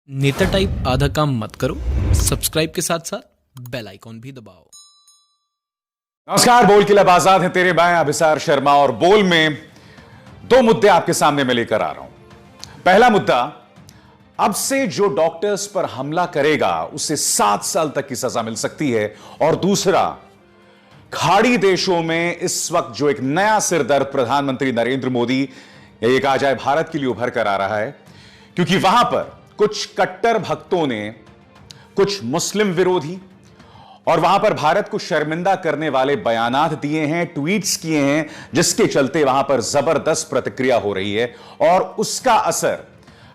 नेता टाइप आधा काम मत करो, सब्सक्राइब के साथ साथ बेल आइकॉन भी दबाओ। नमस्कार, बोल के लब आजाद है तेरे बाएं अभिसार शर्मा और बोल में दो मुद्दे आपके सामने मैं लेकर आ रहा हूं। पहला मुद्दा, अब से जो डॉक्टर्स पर हमला करेगा उसे 7 साल तक की सजा मिल सकती है। और दूसरा, खाड़ी देशों में इस वक्त जो एक नया सिरदर्द प्रधानमंत्री नरेंद्र मोदी ये कहा जाए भारत के लिए उभर कर आ रहा है, क्योंकि वहां पर कुछ कट्टर भक्तों ने कुछ मुस्लिम विरोधी और वहां पर भारत को शर्मिंदा करने वाले बयानात दिए हैं, ट्वीट्स किए हैं, जिसके चलते वहां पर जबरदस्त प्रतिक्रिया हो रही है। और उसका असर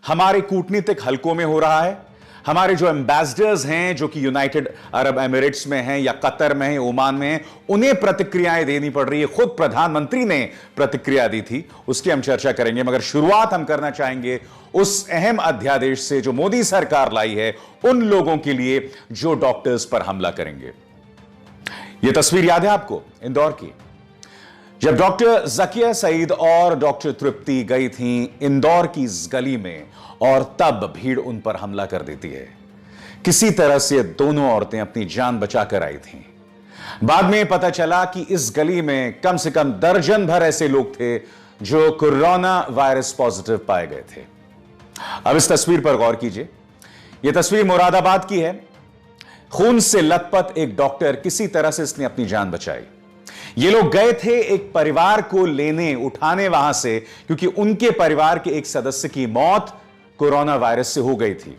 हमारे कूटनीतिक हलकों में हो रहा है। हमारे जो एम्बेसडर्स हैं जो कि यूनाइटेड अरब एमिरेट्स में हैं या कतर में हैं, ओमान में हैं, उन्हें प्रतिक्रियाएं देनी पड़ रही है। खुद प्रधानमंत्री ने प्रतिक्रिया दी थी, उसकी हम चर्चा करेंगे। मगर शुरुआत हम करना चाहेंगे उस अहम अध्यादेश से जो मोदी सरकार लाई है उन लोगों के लिए जो डॉक्टर्स पर हमला करेंगे। यह तस्वीर याद है आपको इंदौर की, जब डॉक्टर जकिया सईद और डॉक्टर तृप्ति गई थी इंदौर की इस गली में और तब भीड़ उन पर हमला कर देती है। किसी तरह से दोनों औरतें अपनी जान बचाकर आई थीं। बाद में पता चला कि इस गली में कम से कम दर्जन भर ऐसे लोग थे जो कोरोना वायरस पॉजिटिव पाए गए थे। अब इस तस्वीर पर गौर कीजिए। यह तस्वीर मुरादाबाद की है। खून से लथपथ एक डॉक्टर, किसी तरह से इसने अपनी जान बचाई। ये लोग गए थे एक परिवार को लेने उठाने वहां से, क्योंकि उनके परिवार के एक सदस्य की मौत कोरोना वायरस से हो गई थी।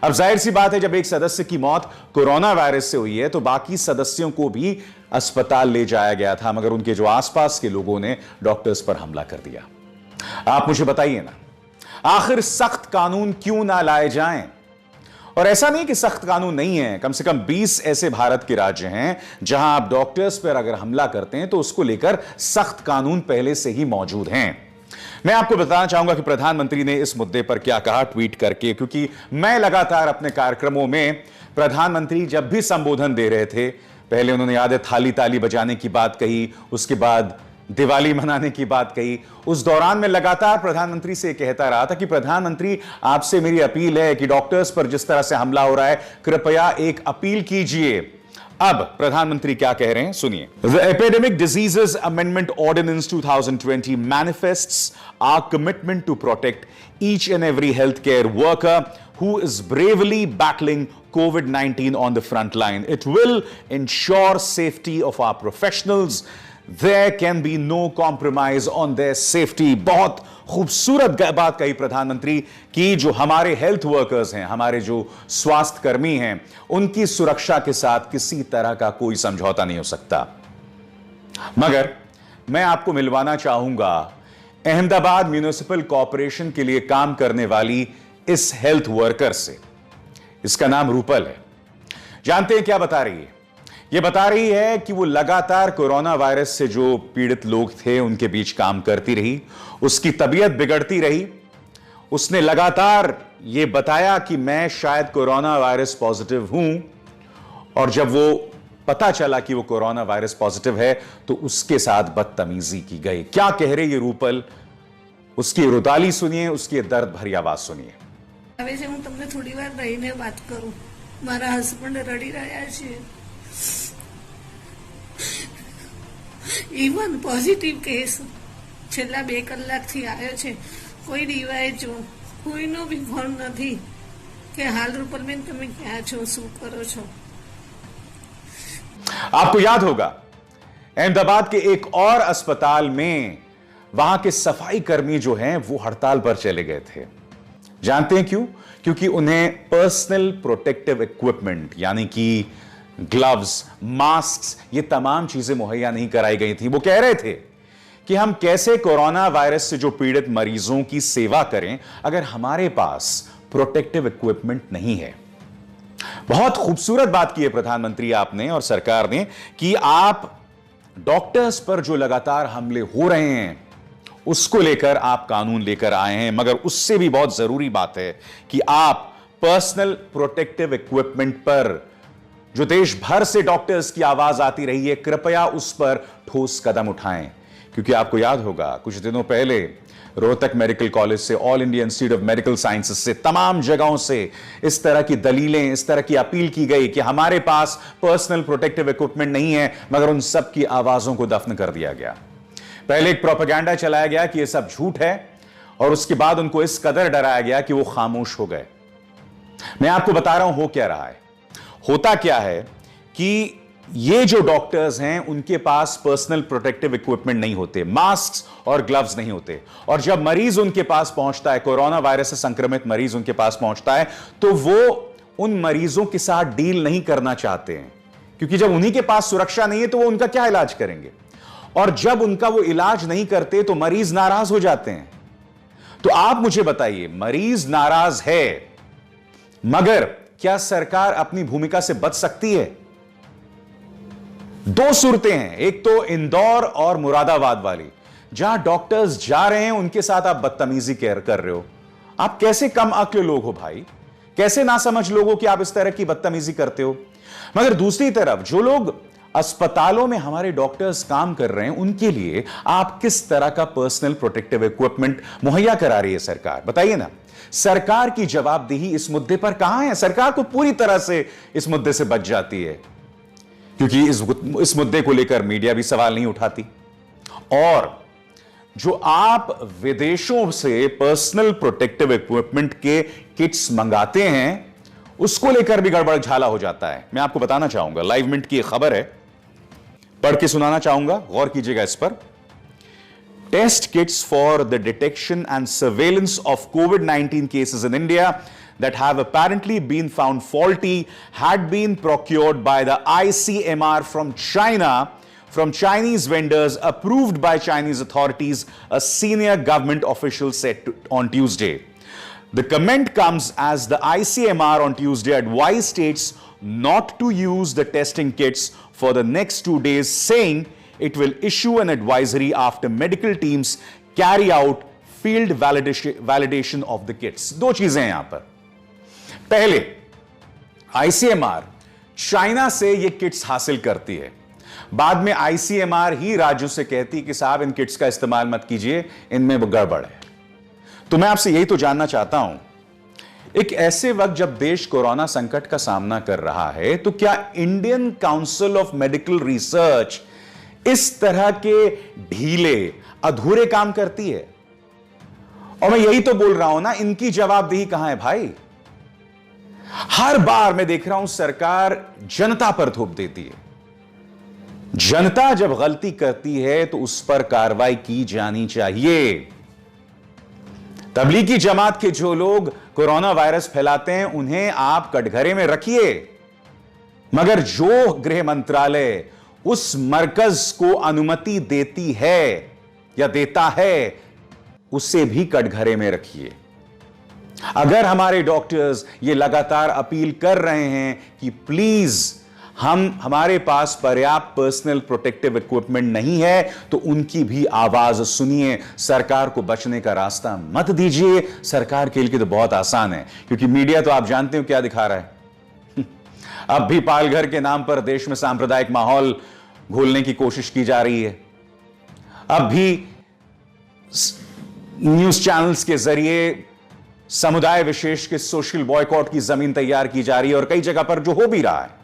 अब जाहिर सी बात है, जब एक सदस्य की मौत कोरोना वायरस से हुई है तो बाकी सदस्यों को भी अस्पताल ले जाया गया था, मगर उनके जो आसपास के लोगों ने डॉक्टर्स पर हमला कर दिया। आप मुझे बताइए ना, आखिर सख्त कानून क्यों ना लाए जाएं? और ऐसा नहीं कि सख्त कानून नहीं है, कम से कम 20 ऐसे भारत के राज्य हैं जहां आप डॉक्टर्स पर अगर हमला करते हैं तो उसको लेकर सख्त कानून पहले से ही मौजूद हैं। मैं आपको बताना चाहूंगा कि प्रधानमंत्री ने इस मुद्दे पर क्या कहा ट्वीट करके, क्योंकि मैं लगातार अपने कार्यक्रमों में प्रधानमंत्री जब भी संबोधन दे रहे थे, पहले उन्होंने याद है थाली ताली बजाने की बात कही, उसके बाद दिवाली मनाने की बात कही। उस दौरान मैं लगातार प्रधानमंत्री से कहता रहा था कि प्रधानमंत्री, आपसे मेरी अपील है कि डॉक्टर्स पर जिस तरह से हमला हो रहा है, कृपया एक अपील कीजिए। अब प्रधानमंत्री क्या कह रहे हैं, सुनिए। The Epidemic Diseases Amendment Ordinance 2020 manifests our commitment to protect each and every healthcare worker who is bravely battling COVID-19 on the front line. It will ensure safety of our professionals. There can be no compromise on their safety. बहुत खूबसूरत बात कही प्रधानमंत्री कि जो हमारे health workers हैं, हमारे जो स्वास्थ्य कर्मी हैं, उनकी सुरक्षा के साथ किसी तरह का कोई समझौता नहीं हो सकता। मगर मैं आपको मिलवाना चाहूंगा अहमदाबाद म्युनिसिपल कॉरपोरेशन के लिए काम करने वाली इस हेल्थ वर्कर से। इसका नाम रूपल है। जानते हैं क्या बता रही है? यह बता रही है कि वो लगातार कोरोना वायरस से जो पीड़ित लोग थे उनके बीच काम करती रही, उसकी तबीयत बिगड़ती रही। उसने लगातार यह बताया कि मैं शायद कोरोना वायरस पॉजिटिव हूं, और जब वो पता चला कि वो कोरोना वायरस पॉजिटिव है तो उसके साथ बदतमीजी की गई। क्या कह रही है रूपल, उसकी रुदाली सुनिए, उसकी दर्द भरी आवाज सुनिए। હવે હું તમને થોડી વાર રહીને વાત કરું। મારા હસબન્ડ રડી રહ્યા છે। ઇવન પોઝિટિવ કેસ છેલ્લા 2 કલાકથી આવ્યો છે। કોઈ ડીવાયજો કોઈનો બી ફોન નથી કે હાલ રૂપલબેન તમે ક્યાં છો, શું કરો છો। आपको याद होगा अहमदाबाद के एक और अस्पताल में वहां के सफाई कर्मी जो हैं वो हड़ताल पर चले गए थे। जानते हैं क्यों? क्योंकि उन्हें पर्सनल प्रोटेक्टिव इक्विपमेंट यानी कि ग्लव्स, मास्क, ये तमाम चीजें मुहैया नहीं कराई गई थी। वो कह रहे थे कि हम कैसे कोरोना वायरस से जो पीड़ित मरीजों की सेवा करें अगर हमारे पास प्रोटेक्टिव इक्विपमेंट नहीं है। बहुत खूबसूरत बात की है प्रधानमंत्री आपने और सरकार ने कि आप डॉक्टर्स पर जो लगातार हमले हो रहे हैं उसको लेकर आप कानून लेकर आए हैं, मगर उससे भी बहुत जरूरी बात है कि आप पर्सनल प्रोटेक्टिव इक्विपमेंट पर जो देश भर से डॉक्टर्स की आवाज आती रही है, कृपया उस पर ठोस कदम उठाएं। क्योंकि आपको याद होगा कुछ दिनों पहले रोहतक मेडिकल कॉलेज से, all India institute of medical sciences से, तमाम जगहों से इस तरह की दलीलें, इस तरह की अपील की गई कि हमारे पास पर्सनल प्रोटेक्टिव इक्विपमेंट नहीं है, मगर उन सब की आवाजों को दफन कर दिया गया। पहले एक प्रोपेगेंडा चलाया गया कि यह सब झूठ है, और उसके बाद उनको इस कदर डराया गया कि वो खामोश हो गए। मैं आपको बता रहा हूं हो क्या रहा है। होता क्या है कि ये जो डॉक्टर्स हैं उनके पास पर्सनल प्रोटेक्टिव इक्विपमेंट नहीं होते, मास्क और ग्लव्स नहीं होते, और जब मरीज उनके पास पहुंचता है, कोरोना वायरस से संक्रमित मरीज उनके पास पहुंचता है, तो वो उन मरीजों के साथ डील नहीं करना चाहते हैं, क्योंकि जब उन्हीं के पास सुरक्षा नहीं है तो वो उनका क्या इलाज करेंगे, और जब उनका वो इलाज नहीं करते तो मरीज नाराज हो जाते हैं। तो आप मुझे बताइए, मरीज नाराज है, मगर क्या सरकार अपनी भूमिका से बच सकती है? दो सूरतें हैं, एक तो इंदौर और मुरादाबाद वाली, जहां डॉक्टर्स जा रहे हैं उनके साथ आप बदतमीजी कर रहे हो। आप कैसे कम अक्ल लोग हो भाई, कैसे ना समझ लोग हो कि आप इस तरह की बदतमीजी करते हो। मगर दूसरी तरफ जो लोग अस्पतालों में हमारे डॉक्टर्स काम कर रहे हैं, उनके लिए आप किस तरह का पर्सनल प्रोटेक्टिव इक्विपमेंट मुहैया करा रही है सरकार? बताइए ना। सरकार की जवाबदेही इस मुद्दे पर कहां है? सरकार को पूरी तरह से इस मुद्दे से बच जाती है, क्योंकि इस मुद्दे को लेकर मीडिया भी सवाल नहीं उठाती, और जो आप विदेशों से पर्सनल प्रोटेक्टिव इक्विपमेंट के किट्स मंगाते हैं, उसको लेकर भी गड़बड़ झाला हो जाता है। मैं आपको बताना चाहूंगा, लाइव मिनट की एक खबर है, पढ़ के सुनाना चाहूंगा, गौर कीजिएगा इस पर। Test kits for the detection and surveillance of COVID-19 cases in India that have apparently been found faulty had been procured by the ICMR from China, from Chinese vendors approved by Chinese authorities, a senior government official said on Tuesday. The comment comes as the ICMR on Tuesday advised states not to use the testing kits for the next 2 days, saying it will issue an advisory after medical teams carry out field validation of the kits. दो चीजें हैं यहां पर। पहले, ICMR China से ये kits हासिल करती है, बाद में ICMR ही राज्यों से कहती कि साहब इन किट्स का इस्तेमाल मत कीजिए, इनमें वो गड़बड़ है। तो मैं आपसे यही तो जानना चाहता हूं, एक ऐसे वक्त जब देश कोरोना संकट का सामना कर रहा है, तो क्या Indian council of medical research इस तरह के ढीले अधूरे काम करती है? और मैं यही तो बोल रहा हूं ना, इनकी जवाबदेही कहां है भाई? हर बार मैं देख रहा हूं सरकार जनता पर थोप देती है। जनता जब गलती करती है तो उस पर कार्रवाई की जानी चाहिए। तबलीगी जमात के जो लोग कोरोना वायरस फैलाते हैं उन्हें आप कटघरे में रखिए, मगर जो गृह मंत्रालय उस मरकज को अनुमति देती है या देता है, उसे भी कटघरे में रखिए। अगर हमारे डॉक्टर्स ये लगातार अपील कर रहे हैं कि प्लीज हमारे पास पर्याप्त पर्सनल प्रोटेक्टिव इक्विपमेंट नहीं है, तो उनकी भी आवाज सुनिए। सरकार को बचने का रास्ता मत दीजिए। सरकार के लिए तो बहुत आसान है, क्योंकि मीडिया तो आप जानते हो क्या दिखा रहा है। अब भी पालघर के नाम पर देश में सांप्रदायिक माहौल घोलने की कोशिश की जा रही है। अब भी न्यूज चैनल्स के जरिए समुदाय विशेष के सोशल बॉयकॉट की जमीन तैयार की जा रही है, और कई जगह पर जो हो भी रहा है।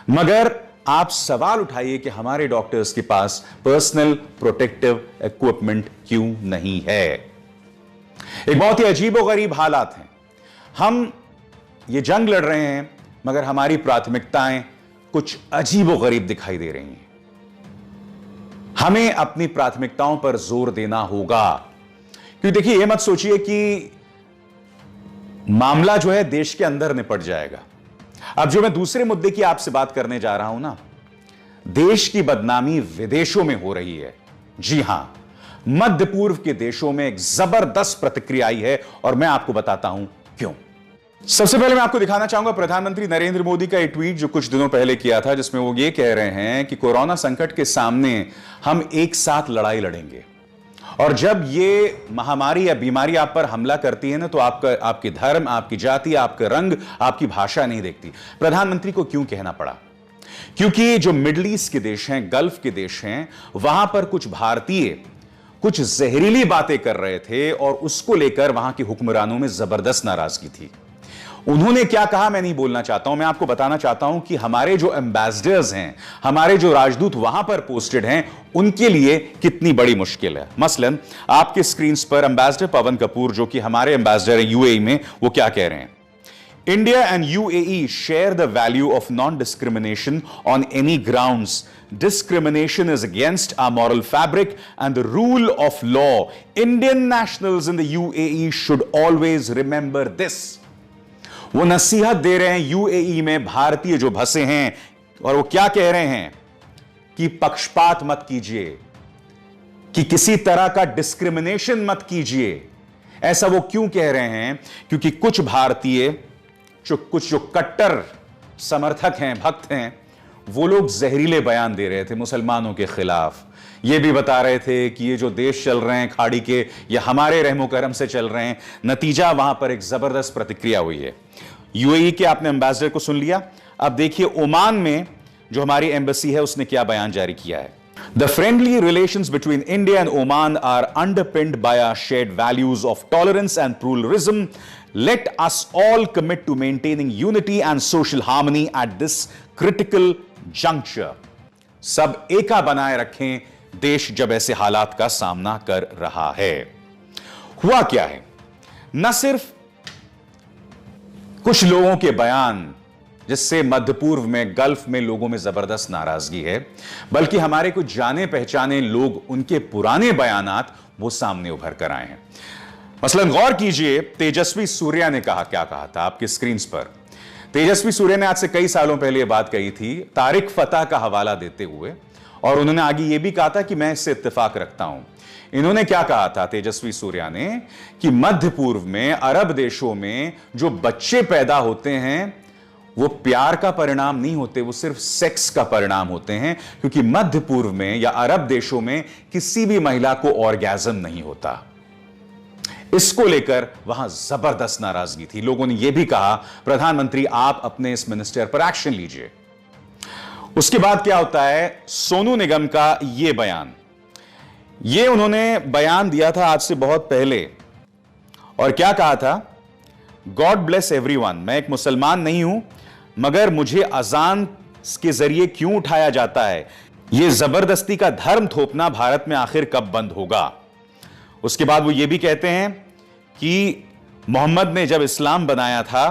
मगर आप सवाल उठाइए कि हमारे डॉक्टर्स के पास पर्सनल प्रोटेक्टिव इक्विपमेंट क्यों नहीं है? एक बहुत ही अजीबोगरीब हालात हैं। हम ये जंग लड़ रहे हैं, मगर हमारी प्राथमिकताएं कुछ अजीबोगरीब दिखाई दे रही हैं। हमें अपनी प्राथमिकताओं पर जोर देना होगा, क्योंकि देखिए, यह मत सोचिए कि मामला जो है देश के अंदर निपट जाएगा। अब जो मैं दूसरे मुद्दे की आपसे बात करने जा रहा हूं ना, देश की बदनामी विदेशों में हो रही है। जी हां, मध्य पूर्व के देशों में एक जबरदस्त प्रतिक्रिया आई है, और मैं आपको बताता हूं क्यों। सबसे पहले मैं आपको दिखाना चाहूंगा प्रधानमंत्री नरेंद्र मोदी का एक ट्वीट जो कुछ दिनों पहले किया था, जिसमें वो ये कह रहे हैं कि कोरोना संकट के सामने हम एक साथ लड़ाई लड़ेंगे, और जब ये महामारी या बीमारी आप पर हमला करती है ना, तो आपके धर्म, आपकी जाति, आपका रंग, आपकी भाषा नहीं देखती। प्रधानमंत्री को क्यों कहना पड़ा? क्योंकि जो मिडिल ईस्ट के देश हैं, गल्फ के देश हैं, वहां पर कुछ भारतीय कुछ जहरीली बातें कर रहे थे और उसको लेकर वहां के हुक्मरानों में जबरदस्त नाराजगी थी। उन्होंने क्या कहा मैं नहीं बोलना चाहता हूं, मैं आपको बताना चाहता हूं कि हमारे जो एम्बेसडर्स हैं, हमारे जो राजदूत वहां पर पोस्टेड हैं, उनके लिए कितनी बड़ी मुश्किल है। मसलन आपके स्क्रीन पर एम्बेसडर पवन कपूर, जो कि हमारे एम्बेसडर हैं यूएई में, वो क्या कह रहे हैं? India and UAE share the value of non-discrimination on any grounds. Discrimination is against our moral fabric and the rule of law. Indian nationals in the UAE should always remember this. वो नसीहत दे रहे हैं UAE में भारतीय जो बसे हैं, और वो क्या कह रहे हैं कि पक्षपात मत कीजिए, कि किसी तरह का डिस्क्रिमिनेशन मत कीजिए। ऐसा वो क्यों कह रहे हैं? क्योंकि कुछ भारतीय कुछ जो कट्टर समर्थक हैं, भक्त हैं, वो लोग जहरीले बयान दे रहे थे मुसलमानों के खिलाफ। ये भी बता रहे थे कि ये जो देश चल रहे हैं खाड़ी के, ये हमारे रहमो करम से चल रहे हैं। नतीजा वहां पर एक जबरदस्त प्रतिक्रिया हुई है। यूएई के आपने एम्बेसडर को सुन लिया, अब देखिए ओमान में जो हमारी एम्बेसी है उसने क्या बयान जारी किया है। The friendly relations between India and Oman are underpinned by our shared values of tolerance and pluralism. Let us all commit to maintaining unity and social harmony at this critical juncture. सब एका बनाए रखें, देश जब ऐसे हालात का सामना कर रहा है। हुआ क्या है? न सिर्फ कुछ लोगों के बयान जिससे मध्य पूर्व में, गल्फ में लोगों में जबरदस्त नाराजगी है, बल्कि हमारे कुछ जाने पहचाने लोग, उनके पुराने बयानात वो सामने उभर कर आए हैं। मसलन गौर कीजिए, तेजस्वी सूर्या ने क्या कहा था आपके स्क्रीन पर। तेजस्वी सूर्या ने आज से कई सालों पहले यह बात कही थी तारिक फतह का हवाला देते हुए, और उन्होंने आगे यह भी कहा था कि मैं इससे इत्तेफाक रखता हूं। इन्होंने क्या कहा था तेजस्वी सूर्या ने कि मध्य पूर्व में, अरब देशों में जो बच्चे पैदा होते हैं वो प्यार का परिणाम नहीं होते, वो सिर्फ सेक्स का परिणाम होते हैं, क्योंकि मध्य पूर्व में या अरब देशों में किसी भी महिला को ऑर्गेज़म नहीं होता। इसको लेकर वहां जबरदस्त नाराजगी थी। लोगों ने यह भी कहा प्रधानमंत्री आप अपने इस मिनिस्टर पर एक्शन लीजिए। उसके बाद क्या होता है? सोनू निगम का यह बयान, ये उन्होंने बयान दिया था आज से बहुत पहले, और क्या कहा था? God bless everyone. मैं एक मुसलमान नहीं हूं, मगर मुझे अजान के जरिए क्यों उठाया जाता है? यह जबरदस्ती का धर्म थोपना भारत में आखिर कब बंद होगा? उसके बाद वो ये भी कहते हैं कि मोहम्मद ने जब इस्लाम बनाया था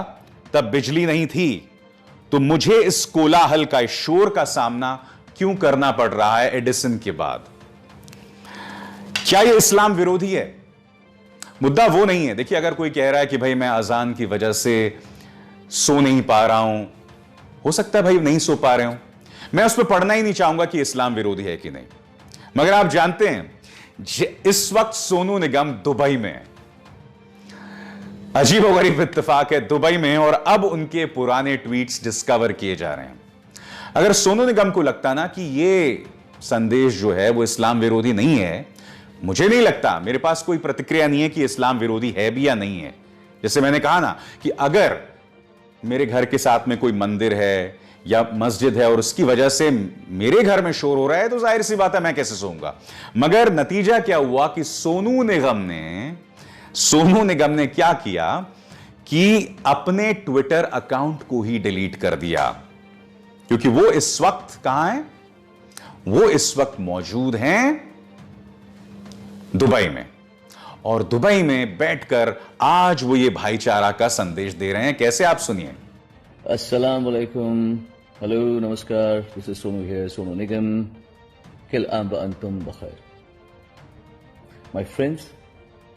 तब बिजली नहीं थी, तो मुझे इस कोलाहल का, इस शोर का सामना क्यों करना पड़ रहा है एडिसन के बाद? क्या यह इस्लाम विरोधी है? मुद्दा वो नहीं है। देखिए, अगर कोई कह रहा है कि भाई मैं अजान की वजह से सो नहीं पा रहा हूं, हो सकता है भाई नहीं सो पा रहे हो, मैं उस पर पढ़ना ही नहीं चाहूंगा कि इस्लाम विरोधी है कि नहीं। मगर आप जानते हैं इस वक्त सोनू निगम दुबई में है। अजीबोगरीब इत्तेफाक है, दुबई में, और अब उनके पुराने ट्वीट्स डिस्कवर किए जा रहे हैं। अगर सोनू निगम को लगता ना कि ये संदेश जो है वो इस्लाम विरोधी नहीं है, मुझे नहीं लगता, मेरे पास कोई प्रतिक्रिया नहीं है कि इस्लाम विरोधी है भी या नहीं है। जैसे मैंने कहा ना कि अगर मेरे घर के साथ में कोई मंदिर है या मस्जिद है और उसकी वजह से मेरे घर में शोर हो रहा है, तो जाहिर सी बात है मैं कैसे सोऊंगा। मगर नतीजा क्या हुआ कि सोनू निगम ने क्या किया कि अपने ट्विटर अकाउंट को ही डिलीट कर दिया, क्योंकि वो इस वक्त कहां है? वो इस वक्त मौजूद हैं दुबई में, और दुबई में बैठकर आज वो ये भाईचारा का संदेश दे रहे हैं। कैसे? आप सुनिए। अस्सलाम वालेकुम, हेलो, नमस्कार, this is Sonu here, Sonu Nigam. किल आम व अंतुम बखैर। My friends,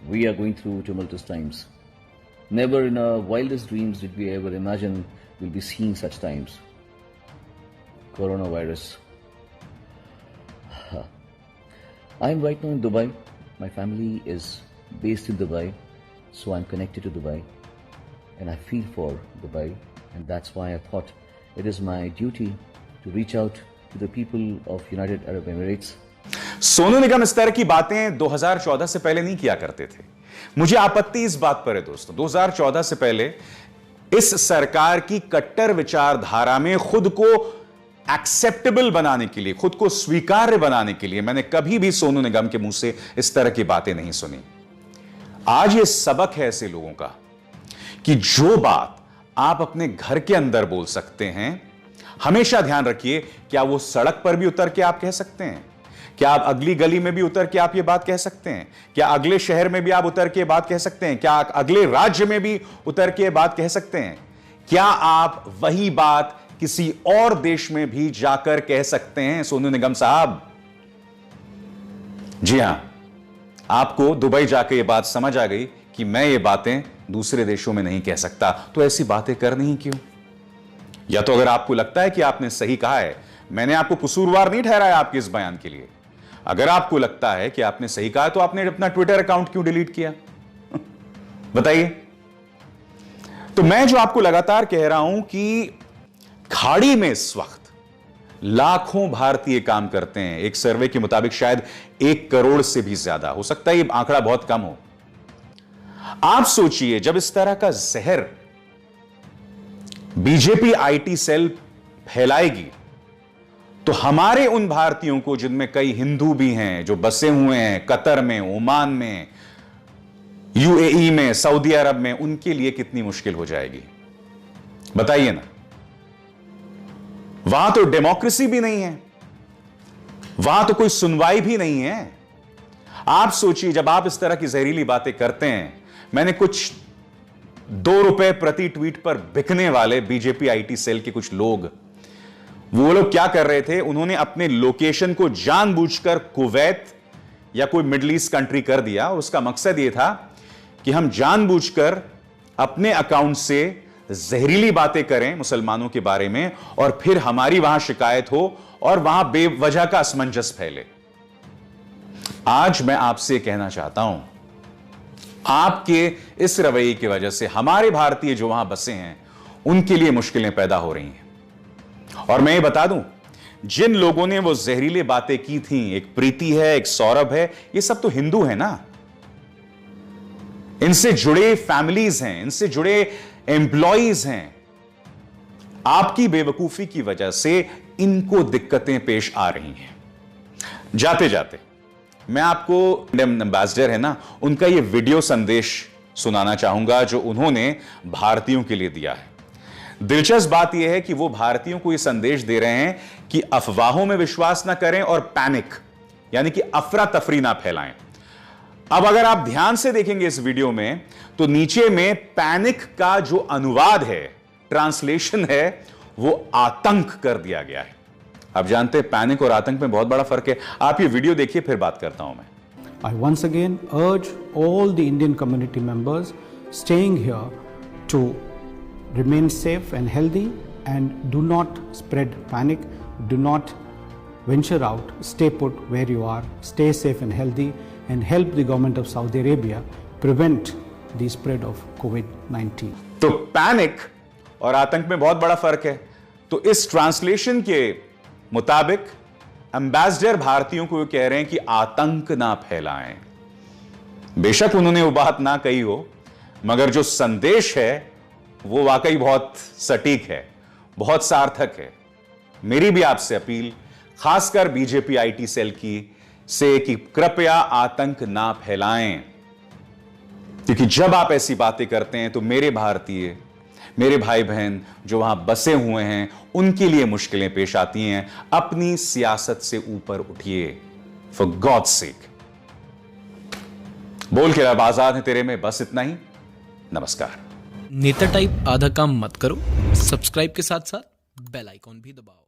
we are going through tumultuous times. Never in our wildest dreams did we ever imagine we'll be seeing such times. Coronavirus. I am right now in Dubai. My family is based in Dubai, so I'm connected to Dubai, and I feel for Dubai, and that's why I thought it is my duty to reach out to the people of United Arab Emirates. Sonu Nigam इस तरह की बातें 2014 से पहले नहीं किया करते थे। मुझे आपत्ति इस बात पर है दोस्तों, 2014 से पहले इस सरकार की कट्टर विचारधारा में खुद को एक्सेप्टेबल बनाने के लिए, खुद को स्वीकार्य बनाने के लिए मैंने कभी भी सोनू निगम के मुंह से इस तरह की बातें नहीं सुनी। आज ये सबक है ऐसे लोगों का कि जो बात आप अपने घर के अंदर बोल सकते हैं, हमेशा ध्यान रखिए, क्या वो सड़क पर भी उतर के आप कह सकते हैं? क्या आप अगली गली में भी उतर के आप ये बात कह सकते हैं? क्या अगले शहर में भी आप उतर के बात कह सकते हैं? क्या अगले राज्य में भी उतर के बात कह सकते हैं? क्या आप वही बात किसी और देश में भी जाकर कह सकते हैं? सोनू निगम साहब, जी हां, आपको दुबई जाकर यह बात समझ आ गई कि मैं ये बातें दूसरे देशों में नहीं कह सकता, तो ऐसी बातें करनी ही क्यों? या तो अगर आपको लगता है कि आपने सही कहा है, मैंने आपको कसूरवार नहीं ठहराया आपके इस बयान के लिए। अगर आपको लगता है कि आपने सही कहा, तो आपने अपना ट्विटर अकाउंट क्यों डिलीट किया? बताइए। तो मैं जो आपको लगातार कह रहा हूं कि खाड़ी में इस वक्त लाखों भारतीय काम करते हैं। एक सर्वे के मुताबिक शायद 1 करोड़ से भी ज्यादा, हो सकता है ये आंकड़ा बहुत कम हो। आप सोचिए, जब इस तरह का जहर बीजेपी आईटी सेल फैलाएगी, तो हमारे उन भारतीयों को, जिनमें कई हिंदू भी हैं, जो बसे हुए हैं कतर में, ओमान में, यूएई में, सऊदी अरब में, उनके लिए कितनी मुश्किल हो जाएगी? बताइए ना। वहां तो डेमोक्रेसी भी नहीं है, वहां तो कोई सुनवाई भी नहीं है। आप सोचिए, जब आप इस तरह की जहरीली बातें करते हैं, मैंने कुछ 2 रुपए प्रति ट्वीट पर बिकने वाले बीजेपी आईटी सेल के कुछ लोग, वो लोग क्या कर रहे थे, उन्होंने अपने लोकेशन को जानबूझकर कुवैत या कोई मिडिल ईस्ट कंट्री कर दिया, और उसका मकसद यह था कि हम जानबूझकर अपने अकाउंट से जहरीली बातें करें मुसलमानों के बारे में, और फिर हमारी वहां शिकायत हो और वहां बेवजह का असमंजस फैले। आज मैं आपसे कहना चाहता हूं, आपके इस रवैये की वजह से हमारे भारतीय जो वहां बसे हैं, उनके लिए मुश्किलें पैदा हो रही हैं। और मैं ये बता दूं, जिन लोगों ने वो जहरीली बातें की थी, एक प्रीति है, एक सौरभ है, ये सब तो हिंदू है ना। इनसे जुड़े फैमिलीज हैं, इनसे जुड़े एम्प्लॉइज हैं। आपकी बेवकूफी की वजह से इनको दिक्कतें पेश आ रही हैं। जाते जाते मैं आपको इंडियन एम्बेसडर है ना, उनका ये वीडियो संदेश सुनाना चाहूंगा जो उन्होंने भारतीयों के लिए दिया है। दिलचस्प बात यह है कि वो भारतीयों को यह संदेश दे रहे हैं कि अफवाहों में विश्वास ना करें और पैनिक यानी कि अफरा तफरी ना फैलाएं। अब अगर आप ध्यान से देखेंगे इस वीडियो में, तो नीचे में पैनिक का जो अनुवाद है, ट्रांसलेशन है, वो आतंक कर दिया गया है। आप जानते हैं पैनिक और आतंक में बहुत बड़ा फर्क है। आप ये वीडियो देखिए, फिर बात करता हूं मैं। I once again urge all the Indian community members staying here to remain safe and healthy and do not spread panic, do not venture out, stay put where you are, stay safe and healthy and help the government of Saudi Arabia prevent the spread of COVID-19. तो panic और आतंक में बहुत बड़ा फर्क है। तो इस ट्रांसलेशन के मुताबिक एम्बेसडर भारतीयों को कह रहे हैं कि आतंक ना फैलाएं। बेशक उन्होंने वो बात ना कही हो, मगर जो संदेश है वो वाकई बहुत सटीक है, बहुत सार्थक है। मेरी भी आपसे अपील, खासकर बीजेपी आईटी सेल की से, कि कृपया आतंक ना फैलाएं, क्योंकि जब आप ऐसी बातें करते हैं तो मेरे भारतीय, मेरे भाई बहन जो वहां बसे हुए हैं, उनके लिए मुश्किलें पेश आती हैं। अपनी सियासत से ऊपर उठिए, फॉर गॉड्स सेक। बोल के अब आजाद है तेरे में, बस इतना ही। नमस्कार। नेता टाइप आधा काम मत करो, सब्सक्राइब के साथ साथ बेल आइकॉन भी दबाओ।